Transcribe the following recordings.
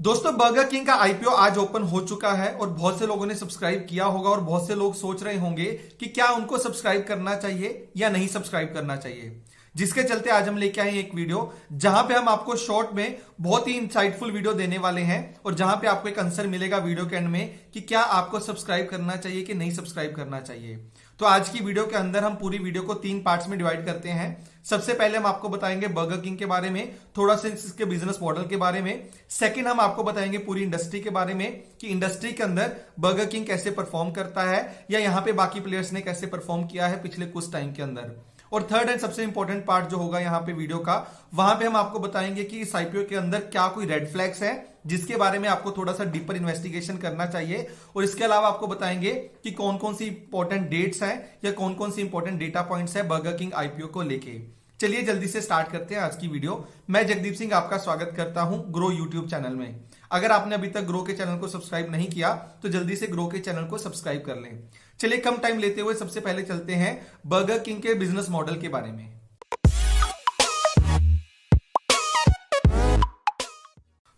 दोस्तों burger King का IPO आज ओपन हो चुका है और बहुत से लोगों ने सब्सक्राइब किया होगा और बहुत से लोग सोच रहे होंगे कि क्या उनको सब्सक्राइब करना चाहिए या नहीं सब्सक्राइब करना चाहिए। जिसके चलते आज हम लेके आए एक वीडियो जहां पे हम आपको शॉर्ट में बहुत ही इंसाइटफुल वीडियो देने वाले हैं और जहां पे आपको एक आंसर मिलेगा वीडियो के एंड में कि क्या आपको सब्सक्राइब करना चाहिए कि नहीं सब्सक्राइब करना चाहिए। तो आज की वीडियो के अंदर हम पूरी वीडियो को 3 पार्ट्स में डिवाइड करते हैं। सबसे पहले हम आपको बताएंगे बर्गर किंग के बारे में, थोड़ा सा इसके बिजनेस मॉडल के बारे में। सेकंड हम आपको बताएंगे पूरी इंडस्ट्री के बारे में कि इंडस्ट्री के अंदर बर्गर किंग कैसे परफॉर्म करता है या यहाँ पे बाकी प्लेयर्स ने कैसे परफॉर्म किया है पिछले कुछ टाइम के अंदर। और थर्ड एंड सबसे इंपॉर्टेंट पार्ट जो होगा यहाँ पे वीडियो का, वहां पे हम आपको बताएंगे कि इस आईपीओ के अंदर क्या कोई रेड फ्लैग्स है जिसके बारे में आपको थोड़ा सा डीपर इन्वेस्टिगेशन करना चाहिए। और इसके अलावा आपको बताएंगे कि कौन कौन सी इंपॉर्टेंट डेट्स हैं या कौन कौन सी इंपॉर्टेंट डेटा पॉइंट्स है बर्गर किंग आईपीओ को लेके। चलिए जल्दी से स्टार्ट करते हैं आज की वीडियो। मैं जगदीप सिंह आपका स्वागत करता हूं ग्रो यूट्यूब चैनल में। अगर आपने अभी तक ग्रो के चैनल को सब्सक्राइब नहीं किया तो जल्दी से ग्रो के चैनल को सब्सक्राइब कर लें। चलिए कम टाइम लेते हुए सबसे पहले चलते हैं बर्गर किंग के बिजनेस मॉडल के बारे में।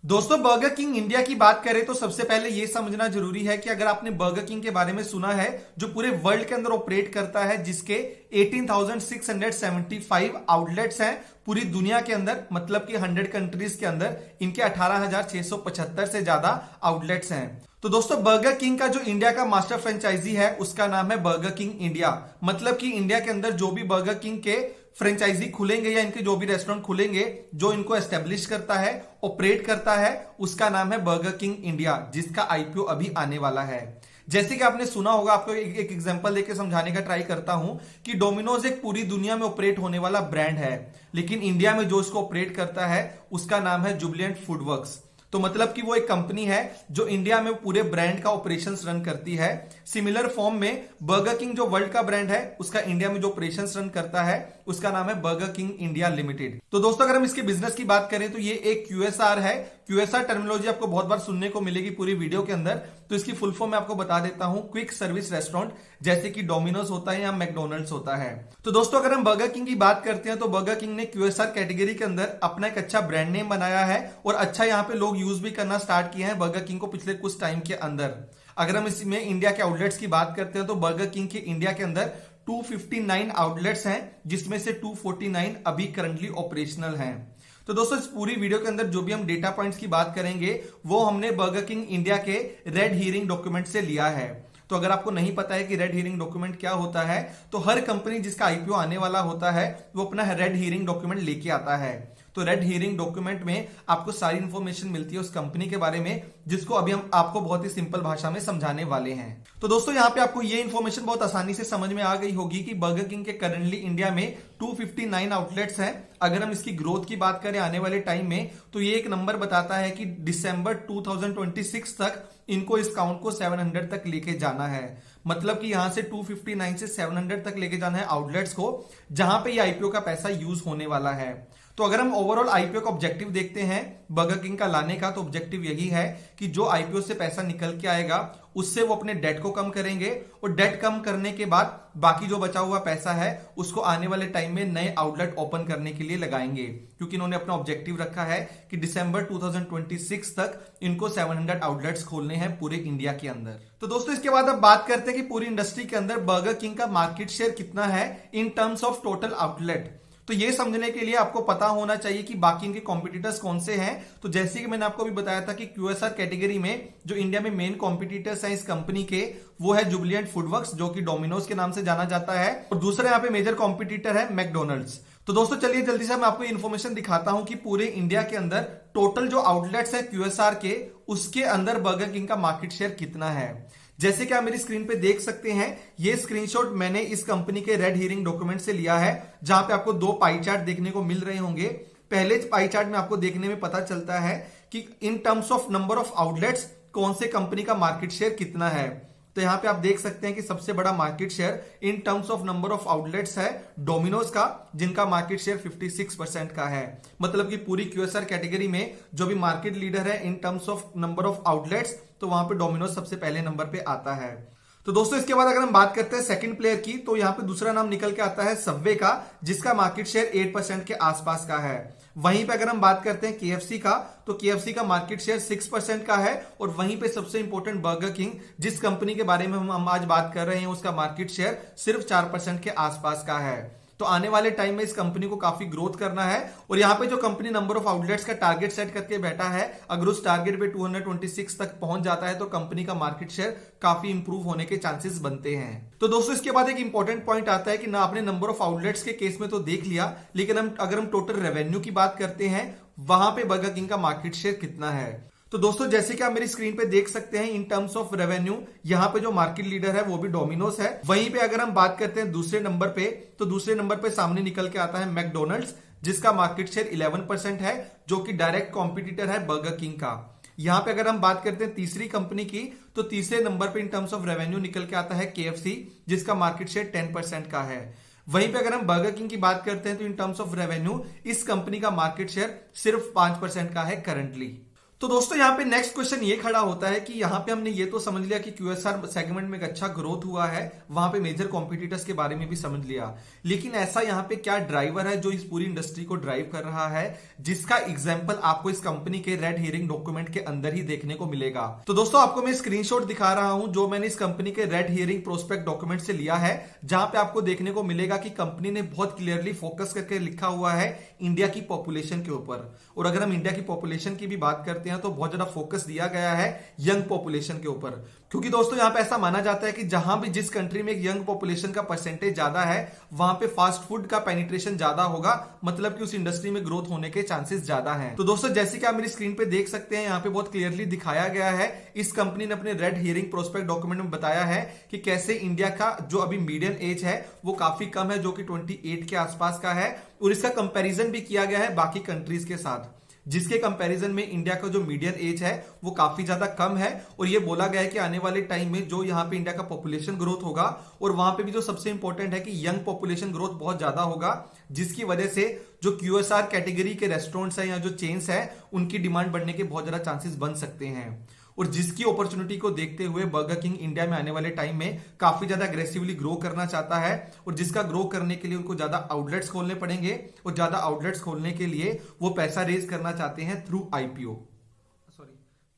दोस्तों बर्गर किंग इंडिया की बात करें तो सबसे पहले यह समझना जरूरी है कि अगर आपने बर्गर किंग के बारे में सुना है जो पूरे वर्ल्ड के अंदर ऑपरेट करता है, जिसके 18,675 आउटलेट्स हैं पूरी दुनिया के अंदर, मतलब कि 100 कंट्रीज के अंदर इनके 18,675 से ज्यादा आउटलेट्स हैं। तो दोस्तों बर्गर किंग का जो इंडिया का मास्टर फ्रेंचाइजी है उसका नाम है बर्गर किंग इंडिया। मतलब कि इंडिया के अंदर जो भी बर्गर किंग के फ्रेंचाइजी खुलेंगे या इनके जो भी रेस्टोरेंट खुलेंगे, जो इनको एस्टेब्लिश करता है, ऑपरेट करता है, उसका नाम है बर्गर किंग इंडिया, जिसका आईपीओ अभी आने वाला है। जैसे कि आपने सुना होगा, आपको एक एग्जांपल देके समझाने का ट्राई करता हूं कि डोमिनोज एक पूरी दुनिया में ऑपरेट होने वाला ब्रांड है, लेकिन इंडिया में जो इसको ऑपरेट करता है उसका नाम है जुबिलेंट फूडवर्क्स। तो मतलब कि वो एक कंपनी है जो इंडिया में पूरे ब्रांड का ऑपरेशंस रन करती है। सिमिलर फॉर्म में बर्गर किंग जो वर्ल्ड का ब्रांड है उसका इंडिया में जो ऑपरेशंस रन करता है उसका नाम है बर्गर किंग इंडिया लिमिटेड। तो दोस्तों अगर हम इसके बिजनेस की बात करें तो ये एक क्यूएसआर है। क्यूएसआर टर्मिनोलॉजी आपको बहुत बार सुनने को मिलेगी पूरी वीडियो के अंदर, तो इसकी फुल फॉर्म मैं आपको बता देता हूं, क्विक सर्विस रेस्टोरेंट, जैसे कि डोमिनोज होता है या मैकडोनल्ड्स होता है। तो दोस्तों अगर हम बर्गर किंग की बात करते हैं तो बर्गर किंग ने क्यूएसआर कैटेगरी के अंदर अपना एक अच्छा ब्रांड नेम बनाया है और अच्छा यहाँ पे लोग यूज भी करना स्टार्ट किए हैं बर्गर किंग को पिछले कुछ टाइम के अंदर। अगर हम इसमें इंडिया के आउटलेट्स की बात करते हैं तो बर्गर किंग के इंडिया के अंदर 259 आउटलेट्स हैं, जिसमें से 249 अभी करंटली ऑपरेशनल हैं। तो दोस्तों इस पूरी वीडियो के अंदर जो भी हम डेटा पॉइंट्स की बात करेंगे वो हमने बर्गर किंग इंडिया के रेड हियरिंग डॉक्यूमेंट से लिया है। तो अगर आपको नहीं पता है कि रेड हियरिंग डॉक्यूमेंट क्या होता है, तो हर कंपनी जिसका आईपीओ आने वाला होता है वो अपना रेड हियरिंग डॉक्यूमेंट लेके आता है। तो रेड हियरिंग डॉक्यूमेंट में आपको सारी इंफॉर्मेशन मिलती है उस कंपनी के बारे में, जिसको अभी हम आपको बहुत ही सिंपल भाषा में समझाने वाले हैं। तो दोस्तों यहाँ पे आपको ये इंफॉर्मेशन बहुत आसानी से समझ में आ गई होगी कि बर्गर किंग के करंटली इंडिया में 259 आउटलेट्स हैं। अगर हम इसकी ग्रोथ की बात करें आने वाले टाइम में तो ये एक नंबर बताता है कि दिसंबर 2026 तक इनको इस काउंट को 700 तक लेके जाना है। मतलब कि यहां से 259 से 700 तक लेके जाना है आउटलेट्स को, जहां पे ये आईपीओ का पैसा यूज होने वाला है। तो अगर हम ओवरऑल आईपीओ का ऑब्जेक्टिव देखते हैं बर्गर किंग का लाने का, तो ऑब्जेक्टिव यही है कि जो आईपीओ से पैसा निकल के आएगा उससे वो अपने डेट को कम करेंगे और डेट कम करने के बाद बाकी जो बचा हुआ पैसा है उसको आने वाले टाइम में नए आउटलेट ओपन करने के लिए लगाएंगे, क्योंकि इन्होंने अपना ऑब्जेक्टिव रखा है कि दिसंबर 2026 तक इनको 700 आउटलेट्स खोलने हैं पूरे इंडिया के अंदर। तो दोस्तों इसके बाद अब बात करते हैं कि पूरी इंडस्ट्री के अंदर बर्गर किंग का मार्केट शेयर कितना है in terms of total outlet. तो ये समझने के लिए आपको पता होना चाहिए कि बाकी इनके कॉम्पिटिटर्स कौन से हैं। तो जैसे कि मैंने आपको भी बताया था कि क्यूएसआर कैटेगरी में जो इंडिया में मेन कॉम्पिटिटर्स हैं इस कंपनी के, वो है जुबिलेंट फूडवर्क्स, जो कि डोमिनोज के नाम से जाना जाता है, और दूसरा यहाँ पे मेजर कॉम्पिटिटर है मैकडोनल्ड्स। तो दोस्तों चलिए जल्दी से मैं आपको इन्फॉर्मेशन दिखाता हूं कि पूरे इंडिया के अंदर टोटल जो आउटलेट्स है क्यूएसआर के, उसके अंदर बर्गर किंग का मार्केट शेयर कितना है। जैसे कि आप मेरी स्क्रीन पे देख सकते हैं, ये स्क्रीनशॉट मैंने इस कंपनी के रेड हियरिंग डॉक्यूमेंट से लिया है, जहां पे आपको 2 पाई चार्ट देखने को मिल रहे होंगे। पहले पाई चार्ट में आपको देखने में पता चलता है कि in terms of number of outlets कौन से कंपनी का मार्केट शेयर कितना है। तो यहां पे आप देख सकते हैं कि सबसे बड़ा market share in terms of number of outlets है डोमिनोज का, जिनका मार्केट शेयर 56% का है। मतलब कि पूरी क्यूएसआर कैटेगरी में जो भी मार्केट लीडर है in terms of number of outlets, तो वहां पे डोमिनोज सबसे पहले नंबर पे आता है। तो दोस्तों इसके बाद अगर हम बात करते हैं सेकंड प्लेयर की, तो यहां पे दूसरा नाम निकल के आता है सबवे का, जिसका मार्केट शेयर 8% के आसपास का है। वहीं पे अगर हम बात करते हैं केएफसी का, तो केएफसी का मार्केट शेयर 6% का है। और वहीं पे सबसे इंपॉर्टेंट बर्गर किंग, जिस कंपनी के बारे में हम आज बात कर रहे हैं, उसका मार्केट शेयर सिर्फ 4% के आसपास का है। तो आने वाले टाइम में इस कंपनी को काफी ग्रोथ करना है। और यहाँ पे जो कंपनी नंबर ऑफ आउटलेट्स का टारगेट सेट करके बैठा है, अगर उस टारगेट पे 226 तक पहुंच जाता है तो कंपनी का मार्केट शेयर काफी इंप्रूव होने के चांसेस बनते हैं। तो दोस्तों इसके बाद एक इंपॉर्टेंट पॉइंट आता है कि ना आपने नंबर ऑफ आउटलेट्स के केस में तो देख लिया, लेकिन अगर हम टोटल रेवेन्यू की बात करते हैं, वहां पे बर्गर किंग का मार्केट शेयर कितना है। तो दोस्तों जैसे कि आप मेरी स्क्रीन पे देख सकते हैं, इन टर्म्स ऑफ रेवेन्यू यहाँ पे जो मार्केट लीडर है वो भी डोमिनोज है। वहीं पे अगर हम बात करते हैं दूसरे नंबर पे, तो दूसरे नंबर पे सामने निकल के आता है मैकडोनल्ड्स, जिसका मार्केट शेयर 11% है, जो कि डायरेक्ट कॉम्पिटिटर है बर्गर किंग का। यहाँ पे अगर हम बात करते हैं तीसरी कंपनी की, तो तीसरे नंबर पे इन टर्म्स ऑफ रेवेन्यू निकल के आता है केएफसी, जिसका मार्केट शेयर 10% का है। वहीं पे अगर हम बर्गर किंग की बात करते हैं, तो इन टर्म्स ऑफ रेवेन्यू इस कंपनी का मार्केट शेयर सिर्फ 5% का है करंटली। तो दोस्तों यहाँ पे नेक्स्ट क्वेश्चन ये खड़ा होता है कि यहाँ पे हमने ये तो समझ लिया कि क्यूएसआर सेगमेंट में एक अच्छा ग्रोथ हुआ है, वहां पे मेजर कॉम्पिटिटर्स के बारे में भी समझ लिया, लेकिन ऐसा यहाँ पे क्या ड्राइवर है जो इस पूरी इंडस्ट्री को ड्राइव कर रहा है, जिसका एग्जांपल आपको इस कंपनी के रेड हियरिंग डॉक्यूमेंट के अंदर ही देखने को मिलेगा। तो दोस्तों आपको मैं स्क्रीनशॉट दिखा रहा हूं जो मैंने इस कंपनी के रेड हियरिंग प्रोस्पेक्ट डॉक्यूमेंट से लिया है, जहां पे आपको देखने को मिलेगा कि कंपनी ने बहुत क्लियरली फोकस करके लिखा हुआ है इंडिया की पॉपुलेशन के ऊपर। और अगर हम इंडिया की पॉपुलेशन की भी बात करते हैं, तो बहुत ज्यादा फोकस दिया गया है यंग पॉपुलेशन के ऊपर, क्योंकि दोस्तों यहां पे ऐसा माना जाता है कि जहां भी जिस कंट्री में एक यंग पॉपुलेशन का परसेंटेज ज्यादा है, वहां पे फास्ट फूड का पेनिट्रेशन ज्यादा होगा, मतलब कि उस इंडस्ट्री में ग्रोथ होने के चांसेस ज्यादा हैं। तो दोस्तों जैसे कि आप मेरी स्क्रीन पे देख सकते हैं, यहां पे बहुत क्लियरली दिखाया गया है, इस कंपनी ने अपने रेड हियरिंग प्रोस्पेक्ट डॉक्यूमेंट में बताया है कि कैसे इंडिया का जो अभी मीडियम एज है वो काफी कम है, जो कि 28 के आसपास का है। और इसका कंपैरिजन भी किया गया है बाकी कंट्रीज के साथ, जिसके कंपैरिजन में इंडिया का जो मीडियन एज है वो काफी ज्यादा कम है। और ये बोला गया है कि आने वाले टाइम में जो यहाँ पे इंडिया का पॉपुलेशन ग्रोथ होगा, और वहां पे भी जो सबसे इंपॉर्टेंट है कि यंग पॉपुलेशन ग्रोथ बहुत ज्यादा होगा, जिसकी वजह से जो क्यूएसआर कैटेगरी के रेस्टोरेंट्स हैं या जो चेन्स है, उनकी डिमांड बढ़ने के बहुत ज्यादा चांसेस बन सकते हैं। और जिसकी अपॉर्चुनिटी को देखते हुए बर्गर किंग इंडिया में आने वाले टाइम में काफी ज्यादा अग्रेसिवली ग्रो करना चाहता है, और जिसका ग्रो करने के लिए उनको ज्यादा आउटलेट्स खोलने पड़ेंगे, और ज्यादा आउटलेट्स खोलने के लिए वो पैसा रेज करना चाहते हैं थ्रू आईपीओ।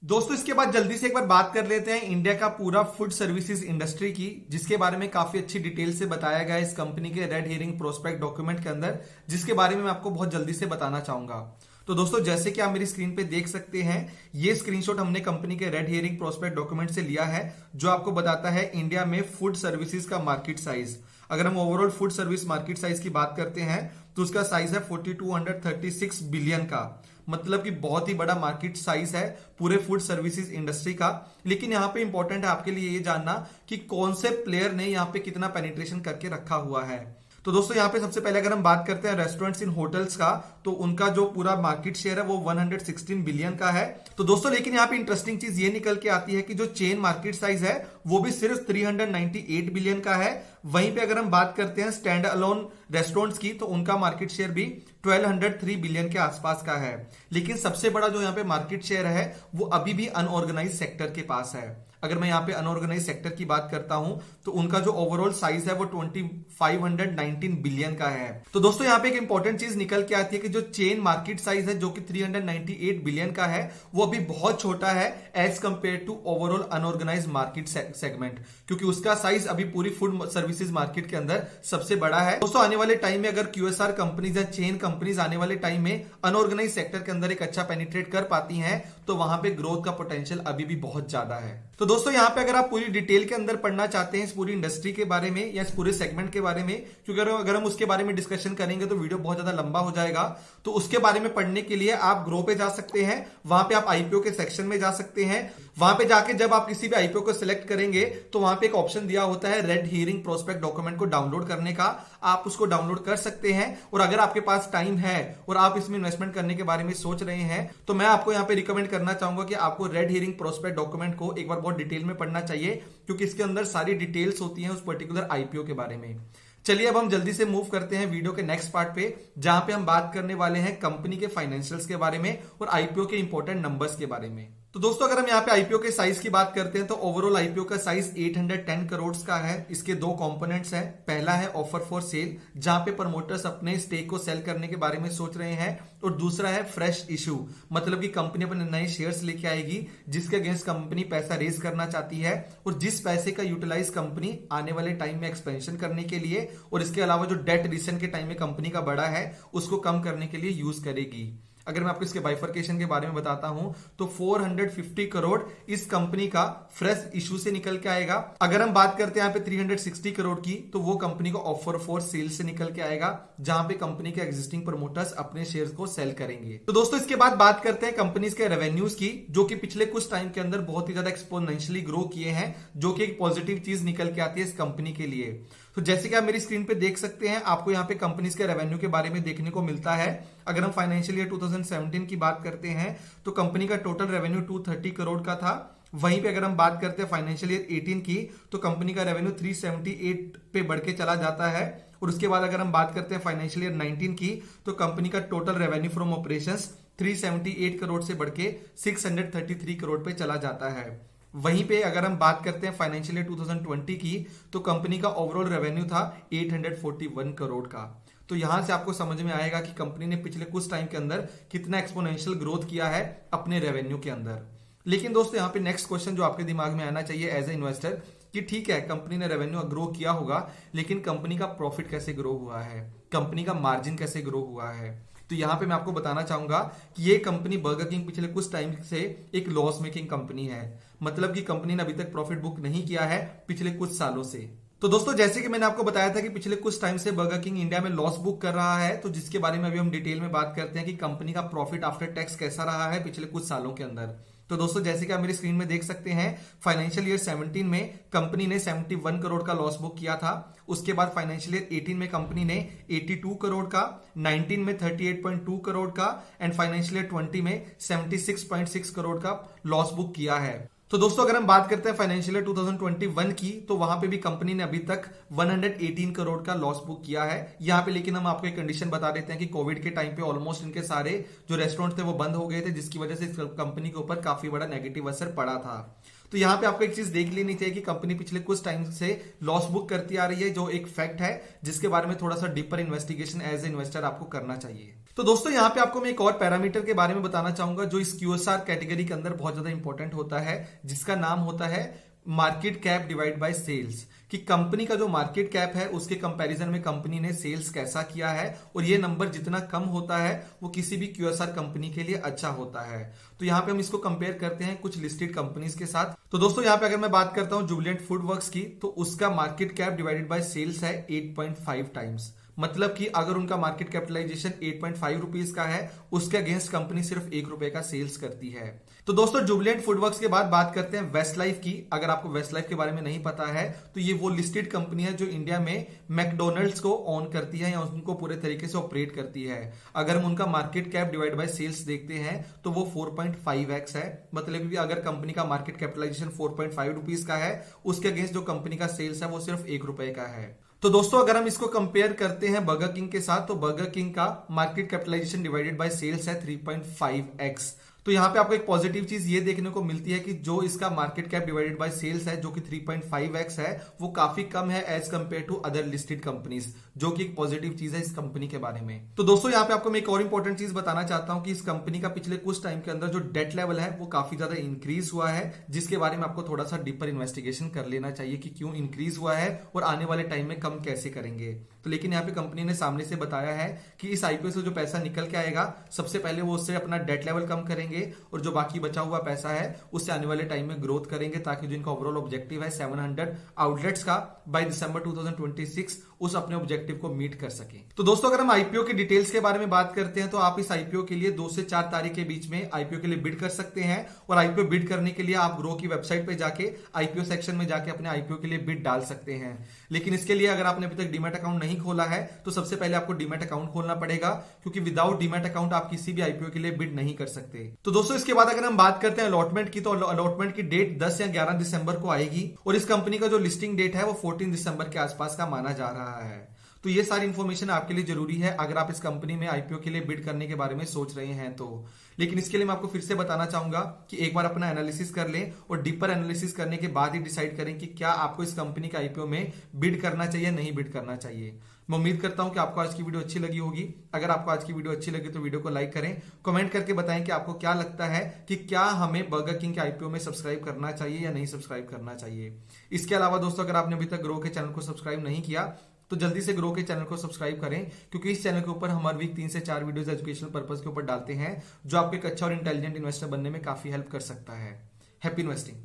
दोस्तों इसके बाद जल्दी से एक बार बात कर लेते हैं इंडिया का पूरा फूड सर्विसेज इंडस्ट्री की, जिसके बारे में काफी अच्छी डिटेल से बताया गया है इस कंपनी के रेड हियरिंग प्रोस्पेक्ट डॉक्यूमेंट के अंदर, जिसके बारे में मैं आपको बहुत जल्दी से बताना चाहूंगा। तो दोस्तों जैसे कि आप मेरी स्क्रीन पे देख सकते हैं, ये स्क्रीनशॉट हमने कंपनी के रेड हियरिंग प्रोस्पेक्ट डॉक्यूमेंट से लिया है, जो आपको बताता है इंडिया में फूड सर्विसेज का मार्केट साइज। अगर हम overall food service market size की बात करते हैं, तो उसका साइज है 4236 बिलियन का, मतलब कि बहुत ही बड़ा मार्केट साइज है पूरे फूड सर्विसेज इंडस्ट्री का। लेकिन यहाँ पे इंपॉर्टेंट है आपके लिए ये जानना कि कौन से प्लेयर ने यहाँ पे कितना पेनिट्रेशन करके रखा हुआ है। तो दोस्तों यहाँ पे सबसे पहले अगर हम बात करते हैं रेस्टोरेंट्स इन होटल्स का, तो उनका जो पूरा मार्केट शेयर है वो 116 बिलियन का है। तो दोस्तों लेकिन यहाँ पे इंटरेस्टिंग चीज ये निकल के आती है कि जो चेन मार्केट साइज है वो भी सिर्फ 398 बिलियन का है। वहीं पे अगर हम बात करते हैं स्टैंड अलोन रेस्टोरेंट्स की, तो उनका मार्केट शेयर भी 1203 बिलियन के आसपास का है। लेकिन सबसे बड़ा जो यहाँ पे मार्केट शेयर है वो अभी भी अनऑर्गेनाइज सेक्टर के पास है। अगर मैं यहाँ पे अनऑर्गेनाइज सेक्टर की बात करता हूं, तो उनका जो ओवरऑल साइज है वो 2519 बिलियन का है। तो दोस्तों यहाँ पे एक इंपॉर्टेंट चीज निकल के आती है कि जो चेन मार्केट साइज है जो कि 398 बिलियन का है, वो अभी बहुत छोटा है as compared to overall unorganised market segment, क्योंकि उसका साइज अभी पूरी फूड सर्विसेज मार्केट के अंदर सबसे बड़ा है। दोस्तों आने वाले टाइम में अगर क्यूएसआर कंपनीज या चेन कंपनीज आने वाले टाइम में अनऑर्गेनाइज सेक्टर के अंदर एक अच्छा पेनिट्रेट कर पाती हैं, तो वहां पे ग्रोथ का पोटेंशियल अभी भी बहुत ज्यादा है। तो दोस्तों यहाँ पे अगर आप पूरी डिटेल के अंदर पढ़ना चाहते हैं इस पूरी इंडस्ट्री के बारे में या इस पूरे सेगमेंट के बारे में, क्योंकि अगर हम उसके बारे में डिस्कशन करेंगे तो वीडियो बहुत ज्यादा लंबा हो जाएगा, तो उसके बारे में पढ़ने के लिए आप ग्रो पे जा सकते हैं। वहां पे आप आईपीओ के सेक्शन में जा सकते हैं। वहां पे जाके जब आप किसी भी आईपीओ को सिलेक्ट करेंगे, तो वहां पे एक ऑप्शन दिया होता है रेड हियरिंग प्रोस्पेक्ट डॉक्यूमेंट को डाउनलोड करने का, आप उसको डाउनलोड कर सकते हैं। और अगर आपके पास टाइम है और आप इसमें इन्वेस्टमेंट करने के बारे में सोच रहे हैं, तो मैं आपको यहाँ पे रिकमेंड करना चाहूंगा कि आपको रेड हियरिंग प्रोस्पेक्ट डॉक्यूमेंट को एक बार बहुत डिटेल में पढ़ना चाहिए, क्योंकि इसके अंदर सारी डिटेल्स होती हैं उस पर्टिकुलर आईपीओ के बारे में। चलिए अब हम जल्दी से मूव करते हैं वीडियो के नेक्स्ट पार्ट पे, जहां पे हम बात करने वाले हैं कंपनी के फाइनेंशियल्स के बारे में और आईपीओ के इंपॉर्टेंट नंबर्स के बारे में। तो दोस्तों अगर हम यहाँ पे आईपीओ के साइज की बात करते हैं तो ओवरऑल आईपीओ का साइज 810 करोड़ का है। इसके दो कंपोनेंट्स हैं। पहला है ऑफर फॉर सेल, जहां पे प्रमोटर्स अपने स्टेक को सेल करने के बारे में सोच रहे हैं, और दूसरा है फ्रेश इशू, मतलब कि कंपनी अपने नए शेयर्स लेके आएगी जिसके अगेंस्ट कंपनी पैसा रेज करना चाहती है, और जिस पैसे का यूटिलाइज कंपनी आने वाले टाइम में एक्सपेंशन करने के लिए और इसके अलावा जो डेट रिसेंट के टाइम में कंपनी का बढ़ा है उसको कम करने के लिए यूज करेगी। अगर मैं आपको इसके बाइफर्केशन के बारे में बताता हूं तो 450 करोड़ इस कंपनी का फ्रेश इशू से निकल के आएगा। अगर हम बात करते हैं यहाँ पे 360 करोड़ की, तो वो कंपनी को ऑफर फॉर सेल से निकल के आएगा, जहां पे कंपनी के एग्जिस्टिंग प्रमोटर्स अपने शेयर्स को सेल करेंगे। तो दोस्तों इसके बाद बात करते हैं कंपनीज के रेवेन्यूज की, जो कि पिछले कुछ टाइम के अंदर बहुत ही ज्यादा एक्सपोनेंशियली ग्रो किए हैं, जो कि एक पॉजिटिव चीज निकल के आती है इस कंपनी के लिए। तो जैसे कि आप मेरी स्क्रीन पे देख सकते हैं, आपको यहाँ पे कंपनीज के रेवेन्यू के बारे में देखने को मिलता है। अगर हम फाइनेंशियल ईयर 2017 की बात करते हैं तो कंपनी का टोटल रेवेन्यू 230 करोड़ का था। वहीं पे अगर हम बात करते हैं फाइनेंशियल ईयर 18 की तो कंपनी का रेवेन्यू 378 पे बढ़ के चला जाता है। और उसके बाद अगर हम बात करते हैं फाइनेंशियल ईयर 19 की तो कंपनी का total revenue from operations 378 crore से बढ़ के 633 करोड़ पे चला जाता है। वहीं पे अगर हम बात करते हैं फाइनेंशियल ईयर 2020 की तो कंपनी का ओवरऑल रेवेन्यू था 841 करोड़ का। तो यहां से आपको समझ में आएगा कि कंपनी ने पिछले कुछ टाइम के अंदर कितना एक्सपोनेंशियल ग्रोथ किया है अपने रेवेन्यू के अंदर। लेकिन दोस्तों यहाँ पे नेक्स्ट क्वेश्चन जो आपके दिमाग में आना चाहिए एज ए इन्वेस्टर कि ठीक है, कंपनी ने रेवेन्यू ग्रो किया होगा, लेकिन कंपनी का प्रॉफिट कैसे ग्रो हुआ है, कंपनी का मार्जिन कैसे ग्रो हुआ है। तो यहां पे मैं आपको बताना चाहूंगा कि ये कंपनी बर्गर किंग पिछले कुछ टाइम से एक लॉस मेकिंग कंपनी है, मतलब कि कंपनी ने अभी तक प्रॉफिट बुक नहीं किया है पिछले कुछ सालों से। तो दोस्तों जैसे कि मैंने आपको बताया था कि पिछले कुछ टाइम से बर्गर किंग इंडिया में लॉस बुक कर रहा है, तो जिसके बारे में अभी हम डिटेल में बात करते हैं कि कंपनी का प्रॉफिट आफ्टर टैक्स कैसा रहा है पिछले कुछ सालों के अंदर। तो दोस्तों जैसे कि आप मेरी स्क्रीन में देख सकते हैं, फाइनेंशियल ईयर 17 में कंपनी ने 71 करोड़ का लॉस बुक किया था। उसके बाद फाइनेंशियल ईयर 18 में कंपनी ने 82 करोड़ का, 19 में 38.2 करोड़ का एंड फाइनेंशियल ईयर 20 में 76.6 करोड़ का लॉस बुक किया है। तो दोस्तों अगर हम बात करते हैं फाइनेंशियल ईयर 2021 की तो वहां पे भी कंपनी ने अभी तक 118 करोड़ का लॉस बुक किया है। यहाँ पे लेकिन हम आपको एक कंडीशन बता देते हैं कि कोविड के टाइम पे ऑलमोस्ट इनके सारे जो रेस्टोरेंट थे वो बंद हो गए थे, जिसकी वजह से इस कंपनी के ऊपर काफी बड़ा नेगेटिव असर पड़ा था। तो यहाँ पे आपको एक चीज देख लेनी चाहिए कि कंपनी पिछले कुछ टाइम से लॉस बुक करती आ रही है, जो एक फैक्ट है जिसके बारे में थोड़ा सा deeper investigation as a investor आपको करना चाहिए। तो दोस्तों यहाँ पे आपको मैं एक और पैरामीटर के बारे में बताना चाहूंगा जो इस क्यूएसआर कैटेगरी के अंदर बहुत ज्यादा इंपॉर्टेंट होता है, जिसका नाम होता है market cap divide by sales, कि कंपनी का जो मार्केट कैप है उसके कंपैरिजन में कंपनी ने सेल्स कैसा किया है, और ये नंबर जितना कम होता है वो किसी भी क्यूएसआर कंपनी के लिए अच्छा होता है। तो यहाँ पे हम इसको कंपेयर करते हैं कुछ लिस्टेड कंपनीज के साथ। तो दोस्तों यहाँ पे अगर मैं बात करता हूँ जुबिलेंट फूड वर्क्स की, तो उसका market cap divided by sales है 8.5 टाइम्स, मतलब कि अगर उनका मार्केट कैपिटलाइजेशन 8.5 रुपीज का है, उसके अगेंस्ट कंपनी सिर्फ 1 रुपए का सेल्स करती है। तो दोस्तों जुबिलेंट फूडवर्क्स के बाद बात करते हैं वेस्ट लाइफ की। अगर आपको वेस्ट लाइफ के बारे में नहीं पता है तो ये वो लिस्टेड कंपनी है जो इंडिया में मैकडोनल्ड्स को ऑन करती है या उनको पूरे तरीके से ऑपरेट करती है। अगर हम उनका market cap divide by sales देखते हैं तो वो 4.5x है, मतलब कि अगर कंपनी का मार्केट कैपिटलाइजेशन 4.5 रुपीज का है, उसके अगेंस्ट जो कंपनी का सेल्स है वो सिर्फ 1 रुपए का है। तो दोस्तों अगर हम इसको कंपेयर करते हैं बर्गर किंग के साथ, तो बर्गर किंग का market capitalisation divided by sales है 3.5x। तो यहाँ पे आपको एक पॉजिटिव चीज ये देखने को मिलती है कि जो इसका market cap divided by sales है जो कि 3.5x है, वो काफी कम है as compared to other listed companies, जो कि एक पॉजिटिव चीज है इस कंपनी के बारे में। तो दोस्तों यहाँ पे आपको मैं एक और इंपॉर्टेंट चीज बताना चाहता हूँ कि इस कंपनी का पिछले कुछ टाइम के अंदर जो डेट लेवल है वो काफी ज्यादा इंक्रीज हुआ है, जिसके बारे में आपको थोड़ा सा डीपर इन्वेस्टिगेशन कर लेना चाहिए कि क्यों इंक्रीज हुआ है और आने वाले टाइम में कम कैसे करेंगे। तो लेकिन यहाँ पे कंपनी ने सामने से बताया है कि इस आईपीओ से जो पैसा निकल के आएगा, सबसे पहले वो उससे अपना डेट लेवल कम करेंगे और जो बाकी बचा हुआ पैसा है उससे आने वाले टाइम में ग्रोथ करेंगे, ताकि जो इनका ओवरऑल ऑब्जेक्टिव है 700 आउटलेट्स का बाय दिसंबर 2026 उस अपने ऑब्जेक्टिव को मीट कर सके। तो दोस्तों अगर हम आईपीओ की डिटेल्स के बारे में बात करते हैं तो आप इस आईपीओ के लिए 2 से 4 तारीख के बीच में आईपीओ के लिए बिड कर सकते हैं, और आईपीओ बिड करने के लिए आप ग्रो की वेबसाइट पे जाके आईपीओ सेक्शन में जाके अपने आईपीओ के लिए बिड डाल सकते हैं। लेकिन इसके लिए अगर आपने अभी तक डीमैट अकाउंट नहीं खोला है तो सबसे पहले आपको डीमैट अकाउंट खोलना पड़ेगा, क्योंकि विदाउट डीमैट अकाउंट आप किसी भी आईपीओ के लिए बिड नहीं कर सकते। तो दोस्तों इसके बाद अगर हम बात करते हैं अलॉटमेंट की, तो अलॉटमेंट की डेट 10 या 11 दिसंबर को आएगी, और इस कंपनी का जो लिस्टिंग डेट है वो 14 दिसंबर के आसपास का माना जा रहा है। तो ये सारी इन्फॉर्मेशन आपके लिए जरूरी है अगर आप इस कंपनी में आईपीओ के लिए बिड करने के बारे में सोच रहे हैं तो। लेकिन इसके लिए मैं आपको फिर से बताना चाहूंगा कि एक बार अपना एनालिसिस कर लें और डीपर एनालिसिस करने के बाद ही डिसाइड करें कि क्या आपको इस कंपनी के आईपीओ में बिड करना चाहिए नहीं बिड करना चाहिए। मैं उम्मीद करता हूं कि आपको आज की वीडियो अच्छी लगी होगी। अगर आपको आज की वीडियो अच्छी लगी तो वीडियो को लाइक करें, कमेंट करके बताएं कि आपको क्या लगता है कि क्या हमें बर्गर किंग के आईपीओ में सब्सक्राइब करना चाहिए या नहीं सब्सक्राइब करना चाहिए। इसके अलावा दोस्तों अगर आपने अभी तक ग्रो के चैनल को सब्सक्राइब नहीं किया तो जल्दी से ग्रो के चैनल को सब्सक्राइब करें, क्योंकि इस चैनल के ऊपर हम हर वीक 3 से 4 वीडियोस एजुकेशनल पर्पस के ऊपर डालते हैं जो आपको एक अच्छा और इंटेलिजेंट इन्वेस्टर बनने में काफी हेल्प कर सकता है। Happy investing.